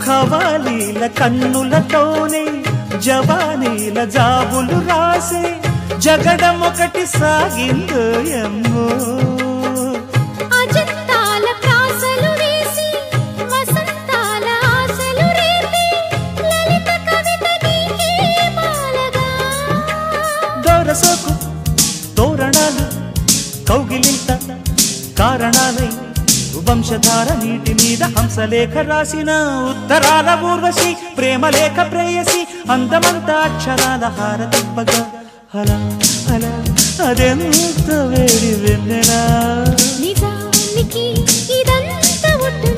ఖవాలీల కన్నులతోనే జవానీల జాబులు రాసే జగడం ఒకటి సాగిందో ఎమ్మో అజంతాల ప్రాసలు వేసి వసంతాల ఆశలు రేపి లలిత కవిత నీకే మాలగా దొరసోకు తోరణాలు కౌగిలింత కారణాలై వంశధార నీటి మీద హంసలేఖ రాసిన ఉత్తరాల ఊర్వశి ప్రేమలేఖ ప్రేయసి అందమంతా అక్షరాల హారతిప్పగా అలా అలా అదెంత వేడి వెన్నెలా నిజానికి ఇదంతా ఒట్టు